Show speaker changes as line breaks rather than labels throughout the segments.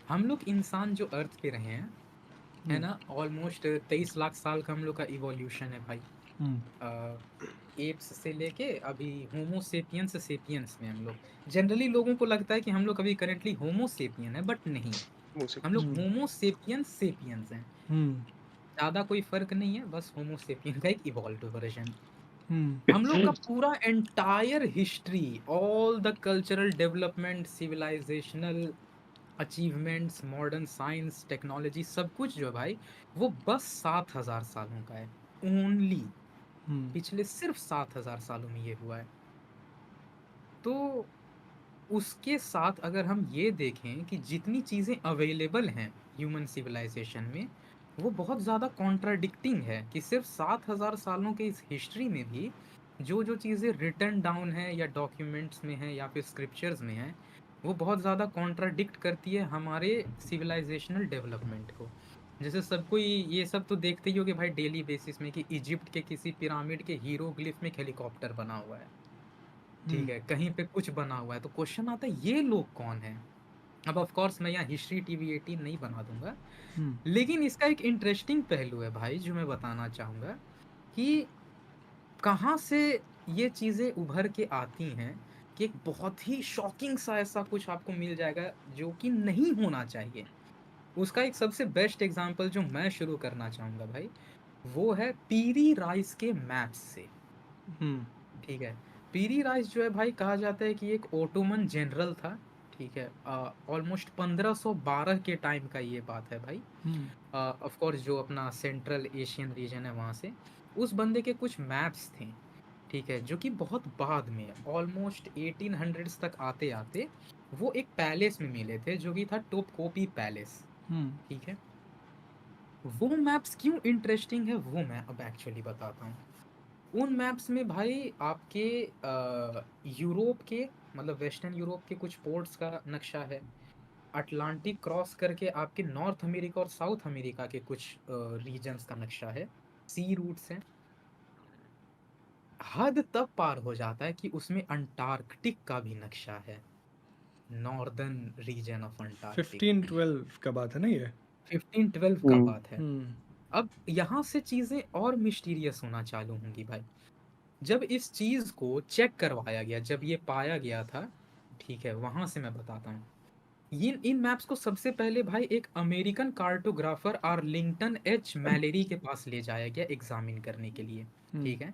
हम लोग इंसान जो अर्थ पे रहे हैं, है ना, ऑलमोस्ट 23 लाख साल का हम लोग का इवोल्यूशन है भाई।
हम्म।
एप्स से लेके अभी होमो सेपियंस सेपियंस में हम लोग, जनरली लोगों को लगता है कि हम लोग अभी करेंटली होमो सेपियन है, बट नहीं,
मुझे
हम लोग
हम्म।
होमो सेपियंस सेपियंस हैं।
हम्म।
ज्यादा कोई फर्क नहीं है, बस होमो सेपियन का एक इवॉल्व वर्जन।
हम्म।
हम लोग का पूरा entire history, all the cultural development, civilisational achievements, modern science technology, सब कुछ जो है भाई, वो बस 7,000 सालों का है ओनली।
हम्म।
पिछले सिर्फ 7,000 सालों में ये हुआ है। तो उसके साथ अगर हम ये देखें कि जितनी चीजें अवेलेबल हैं ह्यूमन सिविलाइजेशन में, वो बहुत ज्यादा कॉन्ट्राडिक्टिंग है कि सिर्फ 7,000 सालों के इस हिस्ट्री में भी जो जो चीजें रिटर्न डाउन है या डॉक्यूमेंट्स में है या फिर स्क्रिप्चर्स में है, वो बहुत ज्यादा कॉन्ट्राडिक्ट करती है हमारे सिविलाइजेशनल डेवलपमेंट को। जैसे सबको ये सब तो देखते ही हो कि भाई डेली बेसिस में कि इजिप्ट के किसी पिरामिड के हीरोग्लिफ में एक हेलीकॉप्टर बना हुआ है, ठीक
हम्म।
है, कहीं पे कुछ बना हुआ है, तो क्वेश्चन आता है ये लोग कौन है। अब ऑफ कोर्स मैं यहाँ हिस्ट्री टीवी 18 नहीं बना दूंगा,
हम्म।
लेकिन इसका एक इंटरेस्टिंग पहलू है भाई जो मैं बताना चाहूंगा कि कहाँ से ये चीजें उभर के आती हैं, कि एक बहुत ही शॉकिंग सा ऐसा कुछ आपको मिल जाएगा जो कि नहीं होना चाहिए। उसका एक सबसे बेस्ट एग्जांपल जो मैं शुरू करना चाहूंगा भाई, वो है पीरी राइस के मैप्स से।
हम्म।
ठीक है, पीरी राइस जो है भाई, कहा जाता है कि एक ओटोमन जनरल था। ठीक है, ऑलमोस्ट 1512 के टाइम का ये बात है भाई।
हम्म।
ऑफ कोर्स जो अपना सेंट्रल एशियन रीजन है वहाँ से उस बंदे के कुछ मैप्स थे, ठीक है, जो कि बहुत बाद में ऑलमोस्ट 1800s तक आते आते वो एक पैलेस में मिले थे जो कि था टोपकोपी पैलेस।
हम्म।
ठीक है, वो मैप्स क्यों इंटरेस्टिंग है वो मैं अब एक्चुअली बताता हूँ। उन मैप्स में भाई आपके यूरोप के, मतलब वेस्टर्न यूरोप के कुछ पोर्ट्स का नक्शा है, अटलांटिक क्रॉस करके आपके नॉर्थ अमेरिका और साउथ अमेरिका के कुछ रीजन्स का नक्शा है, सी रूट्स हैं। हद तब पार हो जाता है कि उसमें अंटार्कटिक का भी नक्शा है, नॉर्दर्न रीजन ऑफ अंटार्कटिक।
1512 का बात है ना ये?
1512 का
हम्म।
बात है।
हम्म।
अब यहाँ से चीजें और मिस्टीरियस होना चालू होंगी भाई। जब इस चीज को चेक करवाया गया, जब ये पाया गया था, ठीक है, वहां से मैं बताता हूँ। ये इन मैप्स को सबसे पहले भाई एक अमेरिकन कार्टोग्राफर आर्लिंगटन एच मैलेरी के पास ले जाया गया एग्जामिन करने के लिए।
हम्म।
ठीक है,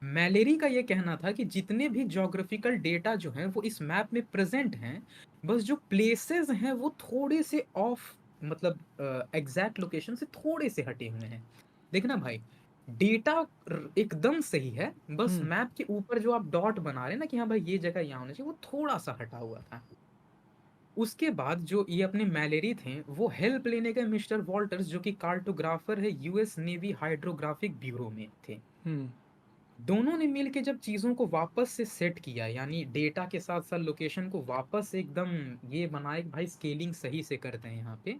मैलेरी का ये कहना था कि जितने भी ज्योग्राफिकल डेटा जो हैं वो इस मैप में प्रेजेंट हैं, बस जो प्लेसेस हैं वो थोड़े से ऑफ, मतलब एग्जैक्ट लोकेशन से थोड़े से हटे हुए हैं। देखना भाई, डेटा एकदम सही है, बस
हम्म।
मैप के ऊपर जो आप डॉट बना रहे हैं ना कि हाँ भाई ये जगह यहाँ होना चाहिए, वो थोड़ा सा हटा हुआ था। उसके बाद जो ये अपने मैलेरी थे वो हेल्प लेने गए मिस्टर वॉल्टर्स, जो कि कार्टोग्राफर है यूएस नेवी हाइड्रोग्राफिक ब्यूरो में थे।
हम्म।
दोनों ने मिलके जब चीजों को वापस से सेट किया, यानी डेटा के साथ साथ लोकेशन को वापस एकदम ये बनाए कि भाई स्केलिंग सही से करते हैं यहाँ पे,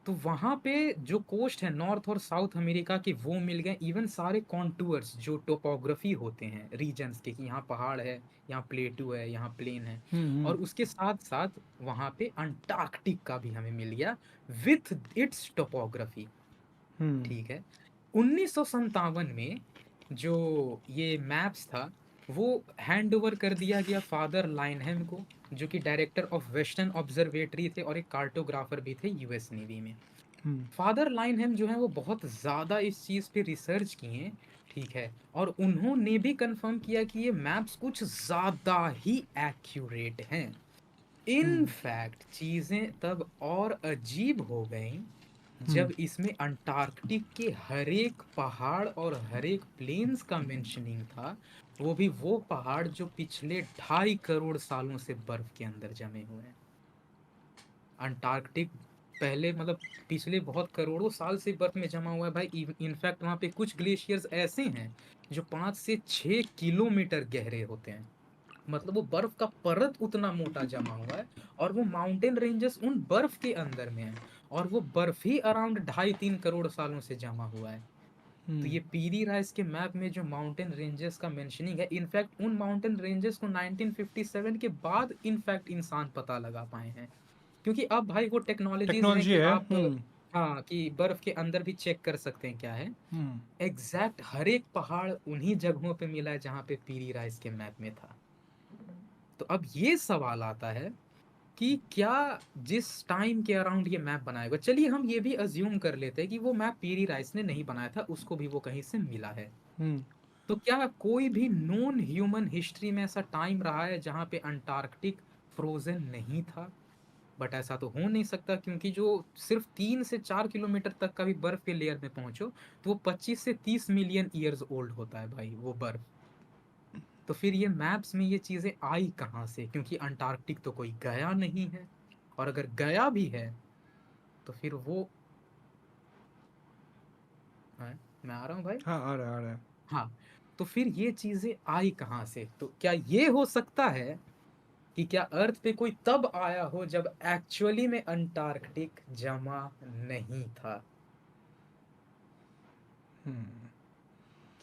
तो वहां पे जो कोस्ट है नॉर्थ और साउथ अमेरिका के वो मिल गए। इवन सारे कॉन्टूर्स जो टोपोग्राफी होते हैं रीजन्स के, कि यहाँ पहाड़ है, यहाँ प्लेटू है, यहाँ प्लेन है,
हम्म।
और उसके साथ साथ वहां पे अंटार्कटिक का भी हमें मिल गया विथ इट्स टोपोग्राफी।
हम्म।
ठीक है, 1957 में जो ये मैप्स था वो हैंड ओवर कर दिया गया फादर लाइनहैम को, जो कि डायरेक्टर ऑफ वेस्टर्न ऑब्जर्वेटरी थे और एक कार्टोग्राफर भी थे यूएस नेवी में।
हम्म।
फादर लाइनहैम जो है वो बहुत ज़्यादा इस चीज़ पे रिसर्च किए, ठीक है, और उन्होंने भी कंफर्म किया कि ये मैप्स कुछ ज़्यादा ही एक्यूरेट हैं।
हम्म।
इनफैक्ट चीज़ें तब और अजीब हो गई
हम्म।
जब इसमें अंटार्कटिक के हर एक पहाड़ और हर एक प्लेन्स का मेंशनिंग था, वो भी वो पहाड़ जो पिछले 2.5 करोड़ सालों से बर्फ के अंदर जमे हुए हैं। अंटार्कटिक पहले, मतलब पिछले बहुत करोड़ों साल से बर्फ में जमा हुआ है भाई। इनफैक्ट वहां पे कुछ ग्लेशियर्स ऐसे हैं जो 5 से 6 किलोमीटर गहरे होते हैं, मतलब वो बर्फ का परत उतना मोटा जमा हुआ है, और वो माउंटेन रेंजेस उन बर्फ के अंदर में है, और वो बर्फ ही अराउंड 2.5-3 करोड़ सालों से जमा हुआ है। तो
हम्म।
ये पीरी राइस के मैप में जो माउंटेन रेंजेस का मेंशनिंग है, इनफैक्ट उन माउंटेन रेंजेस को 1957 के बाद इनफैक्ट इंसान पता लगा पाए हैं। क्योंकि अब भाई वो टेक्नोलॉजीज हैं
टेक्नोलॉजी
कि
है।
आप हाँ कि बर्फ के अंदर भी चेक कर सकते हैं क्या है। एग्जैक्ट हर एक पहाड़ उन्हीं जगहों पे मिला है जहाँ पे पीरी राइस के मैप में था। तो अब ये सवाल आता है कि क्या जिस टाइम के अराउंड ये मैप बनाया हुआ, चलिए हम ये भी अज्यूम कर लेते हैं कि वो मैप पीरी राइस ने नहीं बनाया था, उसको भी वो कहीं से मिला है। तो क्या कोई भी नॉन ह्यूमन हिस्ट्री में ऐसा टाइम रहा है जहां पे अंटार्कटिक फ्रोजन नहीं था? बट ऐसा तो हो नहीं सकता, क्योंकि जो सिर्फ 3 से 4 किलोमीटर तक का भी बर्फ के लेयर में पहुंचो तो वो 25 से 30 मिलियन ईयर्स ओल्ड होता है भाई वो बर्फ। तो फिर ये मैप्स में ये चीजें आई कहाँ से? क्योंकि अंटार्कटिक तो कोई गया नहीं है, और अगर गया भी है तो फिर वो है, मैं आ रहा हूँ भाई।
हाँ, आ रहा है, आ रहा है।
हाँ, तो फिर ये चीजें आई कहाँ से? तो क्या ये हो सकता है कि क्या अर्थ पे कोई तब आया हो जब एक्चुअली में अंटार्कटिक जमा नहीं था?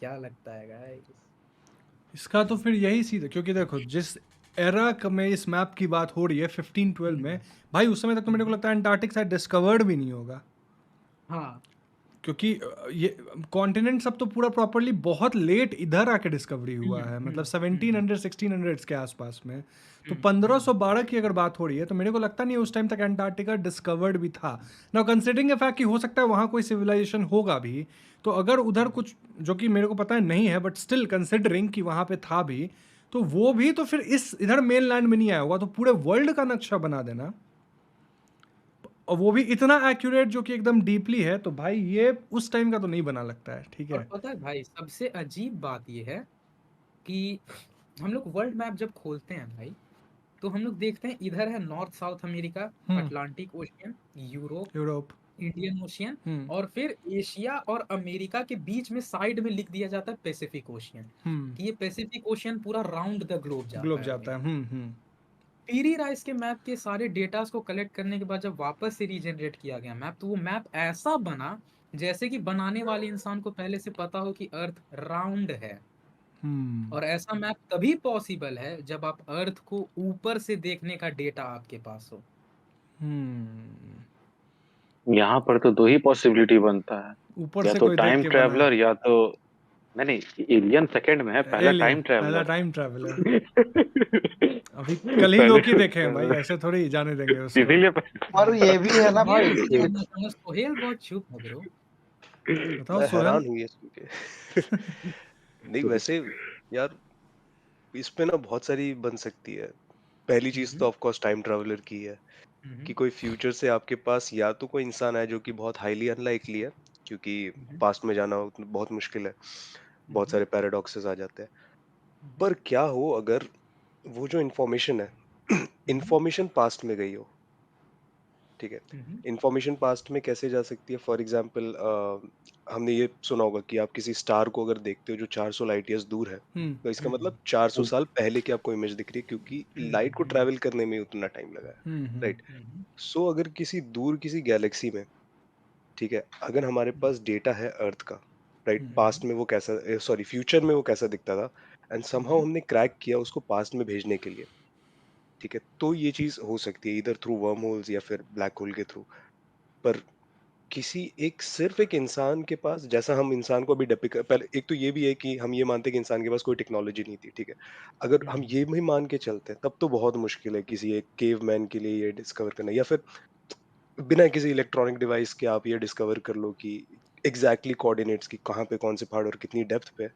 क्या लगता है गाइस?
इसका तो फिर यही सीधा, क्योंकि देखो जिस एरा में इस मैप की बात हो रही है 1512 में, भाई उस समय तक तो मेरे को लगता है अंटार्कटिक शायद डिस्कवर्ड भी नहीं होगा।
हाँ,
क्योंकि ये कॉन्टिनेंट सब तो पूरा प्रॉपरली बहुत लेट इधर आके डिस्कवरी हुआ है, मतलब 1700 1600 के आसपास में। तो 1512 की अगर बात हो रही है तो मेरे को लगता नहीं है उस टाइम तक अंटार्कटिका डिस्कवर्ड भी था। नाउ कंसिडरिंग द फैक्ट कि हो सकता है वहाँ कोई सिविलाइजेशन होगा भी, तो अगर उधर कुछ, जो कि मेरे को पता है नहीं है, बट स्टिल कंसिडरिंग कि वहाँ पे था भी, तो वो भी तो फिर इस इधर मेन लैंड में नहीं आया होगा, तो पूरे वर्ल्ड का नक्शा बना देना, और वो भी इतना एक्यूरेट जो कि एकदम डीपली है, तो भाई ये उस टाइम का तो नहीं बना लगता है। ठीक
और
है।
पता है भाई सबसे अजीब बात ये है कि हम लोग वर्ल्ड मैप जब खोलते हैं भाई, तो हम लोग देखते हैं इधर है north south America, Atlantic ocean, Europe,
Europe.
Indian ocean, और फिर एशिया और अमेरिका के बीच में साइड में लिख दिया जाता है पैसिफिक ओशियन, कि ये पैसिफिक ओशियन पूरा राउंड द ग्लोब
ग्लोब
जाता है
जाता
भाई।
है।
पीरी राइस के मैप के सारे डेटास को कलेक्ट करने के बाद जब वापस से रीजनरेट किया गया मैप, तो वो मैप ऐसा बना जैसे कि बनाने वाले इंसान को पहले से पता हो कि अर्थ राउंड है। और ऐसा मैप तभी पॉसिबल है जब आप अर्थ को ऊपर से देखने का डेटा आपके पास हो।
यहाँ पर तो दो ही पॉसिबिलिटी बनता है,
ऊपर
या
से
तो
कोई देख
टाइम
के बना है।
ट्रेवलर, या तो नहीं नहीं, एलियन सेकंड में है, पहला
एलियन
टाइम
पहला
ट्रेवलर।
Time traveller. अभी कल ही
पहले
लोकी देखे हैं भाई, ऐसे थोड़ी जाने देंगे उसको।
इसीलिए
और ये भी है ना
मैं
भाई
नहीं
कि
जानना चाहूंगा, सोहेल बहुत चुप है ब्रो।
बताओ
मैं
सोहेल।
हैरान हुई है सुन के। नहीं वैसे यार, इस पे ना बहुत सारी बन सकती है। पहली चीज तो ऑफ कोर्स टाइम ट्रैवलर की है, कि कोई फ्यूचर से आपके पास या तो कोई इंसान है जो कि बहुत हाईली अनलाइकली है, क्योंकि पास्ट में जाना बहुत मुश्किल है, बहुत सारे पैराडॉक्सेस आ जाते हैं। पर क्या हो अगर वो जो इंफॉर्मेशन है इंफॉर्मेशन पास्ट में गई हो, ठीक है। इंफॉर्मेशन पास्ट में कैसे जा सकती है? फॉर एग्जाम्पल हमने ये सुना होगा कि आप किसी स्टार को अगर देखते हो जो 400 लाइट ईयर्स दूर है, तो इसका मतलब 400 साल पहले की आपको इमेज दिख रही है, क्योंकि लाइट को ट्रैवल करने में उतना टाइम लगा है, राइट? सो अगर किसी दूर किसी गैलेक्सी में, ठीक है, अगर हमारे पास डेटा है अर्थ का, राइट, पास्ट में वो कैसा, सॉरी फ्यूचर में वो कैसा दिखता था, एंड समहाउ हमने क्रैक किया उसको पास्ट में भेजने के लिए, ठीक है, तो ये चीज हो सकती है इधर थ्रू वर्म होल्स या फिर ब्लैक होल के थ्रू। पर किसी एक सिर्फ एक इंसान के पास, जैसा हम इंसान को अभी डिपिक, पहले एक तो ये भी है कि हम ये मानते हैं कि इंसान के पास कोई टेक्नोलॉजी नहीं थी, ठीक है, अगर हम ये भी मान के चलते हैं तब तो बहुत मुश्किल है किसी एक केवमैन के लिए ये डिस्कवर करना, या फिर बिना किसी इलेक्ट्रॉनिक डिवाइस के आप ये डिस्कवर कर लो कि एग्जैक्टली कोऑर्डिनेट्स की कहाँ पे कौन से पहाड़ और कितनी डेप्थ पे,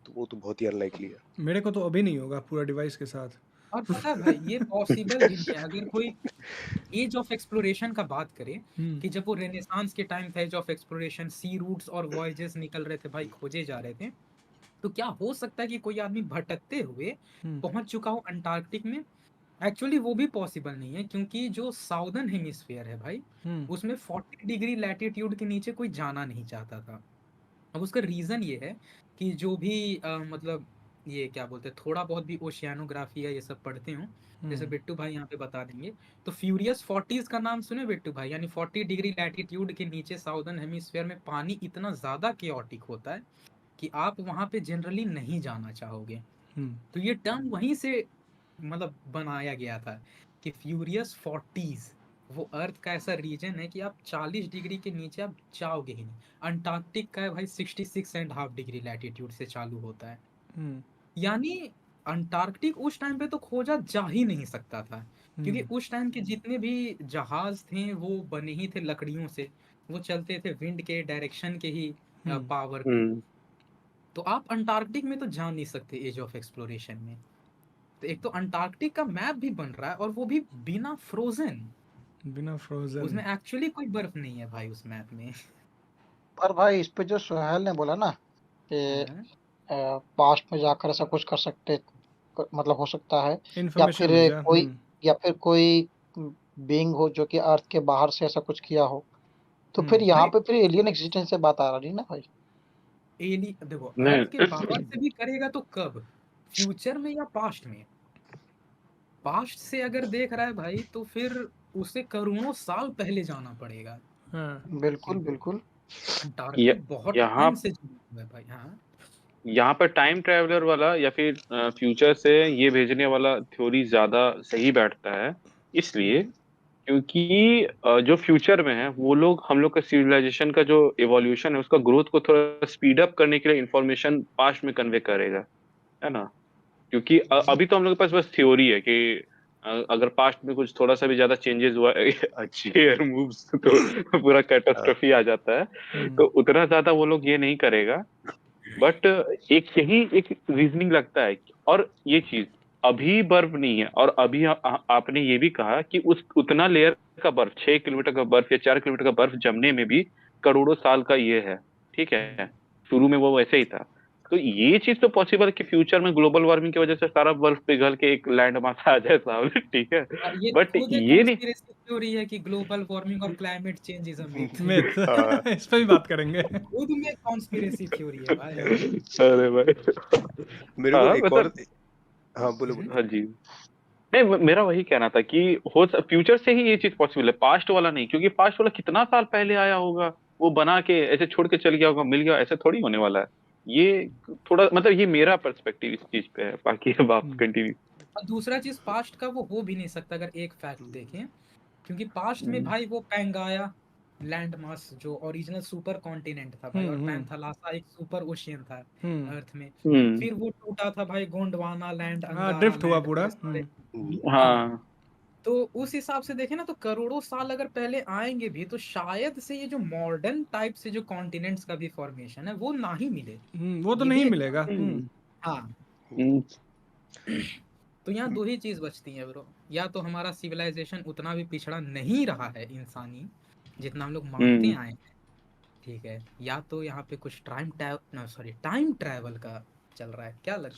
तो वो तो बहुत ही अनलाइकली है।
मेरे को तो अभी नहीं होगा पूरा डिवाइस के साथ।
और पता है भाई ये पॉसिबल भी नहीं है। अगर कोई एज ऑफ एक्सप्लोरेशन का बात करें, कि जब वो रेनेसांस के टाइम था, age of exploration, sea routes और वॉयजेस निकल रहे थे भाई, खोजे जा रहे थे, तो क्या हो सकता है कि कोई आदमी भटकते हुए पहुंच चुका हो अंटार्कटिक में? एक्चुअली वो भी पॉसिबल नहीं है, क्योंकि जो साउदर्न हेमिस्फीयर है भाई, उसमें 40 डिग्री लैटिट्यूड के नीचे कोई जाना नहीं चाहता था। अब उसका रीजन ये है कि जो भी मतलब ये क्या बोलते हैं, थोड़ा बहुत भी ओशियानोग्राफी है ये सब पढ़ते हो, जैसे बिट्टू भाई यहाँ पे बता देंगे, तो फ्यूरियस 40s का नाम सुने बिट्टू भाई? यानी 40 डिग्री लैटिट्यूड के नीचे साउदर्न हेमिस्फीयर में पानी इतना ज्यादा केओटिक होता है कि आप वहां पे जनरली नहीं जाना चाहोगे। तो ये टर्म वहीं से मतलब बनाया गया था कि फ्यूरियस 40s, वो अर्थ का ऐसा रीजन है कि आप 40 डिग्री के नीचे आप जाओगे ही नहीं। अंटार्कटिक का है भाई 66.5 डिग्री लैटिट्यूड से चालू होता है,
हम्म,
यानी अंटार्कटिक उस टाइम पे तो खोजा जा ही नहीं सकता था, क्योंकि उस टाइम के जितने भी जहाज थे वो बने ही थे लकड़ियों से, वो चलते थे विंड के डायरेक्शन के ही
हम्म,
पावर पे। तो आप अंटार्कटिक में तो जा नहीं सकते एज ऑफ एक्सप्लोरेशन में। तो एक तो अंटार्कटिक का मैप भी बन रहा है और वो भी बिना फ्रोजन,
बिना फ्रोजन।
उसमें एक्चुअली कोई बर्फ नहीं है भाई उस मैप में।
पर भाई इस पे जो सुहेल ने बोला ना कि
हाँ,
पास्ट में जाकर ऐसा कुछ कर सकते, मतलब हो सकता है, या
इन्फॉर्मेशन
फिर
भेजा।
कोई बीइंग हो जो कि अर्थ के बाहर से ऐसा कुछ किया हो, तो फिर यहाँ
भाई
पे फिर एलियन एक्सिस्टेंस से बात आ रही ना भाई।
एली देखो,
नहीं
अर्थ के बाहर से भी करेगा तो कब, फ्यूचर में या पास्ट में? पास्ट से अगर देख रहा है भाई तो फिर उसे करोड़ों साल पहले जाना पड़ेगा,
हाँ,
बिल्कुल
क्योंकि
बिल्कुल।
य-
अंटार्कटिक बहुत
यहाँ
टाइम से जुड़ा हुआ है भाई। हाँ,
यहाँ पर टाइम ट्रैवलर वाला या फिर फ्यूचर से ये भेजने वाला थ्योरी ज्यादा सही बैठता है, इसलिए क्योंकि जो फ्यूचर में है वो लोग हम लोग का सिविलाइजेशन का जो इवोल्यूशन है उसका ग्रोथ को थोड़ा स्पीड अप करने के लिए इंफॉर्मेशन पास्ट में कन्वे करेगा, है ना। क्योंकि अभी तो हम लोग के पास बस थ्योरी है कि अगर पास्ट में कुछ थोड़ा सा भी ज्यादा चेंजेस हुआ एयर मूव्स तो पूरा कैटास्ट्रफी आ जाता है, तो उतना ज्यादा वो लोग ये नहीं करेगा। बट एक यही एक रीजनिंग लगता है और ये चीज अभी बर्फ नहीं है, और अभी आपने ये भी कहा कि उस उतना लेयर का बर्फ 6 किलोमीटर का बर्फ या 4 किलोमीटर का बर्फ जमने में भी करोड़ों साल का ये है, ठीक है। शुरू में वो वैसे ही था, तो ये चीज तो पॉसिबल है कि फ्यूचर में ग्लोबल वार्मिंग की वजह से सारा बर्फ पिघल के एक लैंड मास आ जाए सामने, ठीक है।
ये
बट
खुद एक
ये नहीं।
कॉन्स्पिरेसी थ्योरी है कि ग्लोबल वार्मिंग और climate change is a myth.
Myth.
हाँ,
इस पे भी बात करेंगे।
खुद में कॉन्स्पिरेसी थ्योरी है भाई।
अरे भाई,
मेरे को
हाँ
एक और।
मतलब,
हाँ, बोलो
हम्म,
बोलो।
हाँ जी। नहीं, मेरा वही कहना था कि फ्यूचर से ही ये चीज पॉसिबल है, पास्ट वाला नहीं, क्योंकि पास्ट वाला कितना साल पहले आया होगा, वो बना के ऐसे छोड़ के चल गया होगा, मिल गया, ऐसे थोड़ी होने वाला है। ये थोड़ा मतलब ये मेरा पर्सपेक्टिव इस चीज पे है, बाकी अब आप कंटिन्यू।
और दूसरा चीज पास्ट का वो हो भी नहीं सकता अगर एक फैक्ट देखें, क्योंकि पास्ट में भाई वो पैंगाया लैंड मास जो ओरिजिनल सुपर कॉन्टिनेंट था भाई, और पैंथालासा एक सुपर ओशियन था अर्थ में।
हम्म।
फिर वो टूटा था भाई, गोंडवाना लैंड,
हाँ,
अंगारा
ड्रिफ्ट हुआ
लैंड,
पूरा।
और सारे। हाँ,
हाँ।
तो उस हिसाब से देखें ना तो करोड़ों साल अगर पहले आएंगे भी तो शायद से ये जो मॉडर्न टाइप से जो कॉन्टिनेंट्स का भी फॉर्मेशन है वो ना ही मिले।
वो तो
ये भी
नहीं
एक
मिलेगा।
हाँ।
हम्म।
तो यहाँ दो ही चीज बचती है ब्रो, या तो हमारा सिविलाइजेशन उतना भी पिछड़ा नहीं रहा है इंसानी जितना हम लोग मानते
हम्म।
आए हैं, ठीक है, या तो यहाँ पे कुछ टाइम ट्रैवल का चल रहा है। क्या लगता है?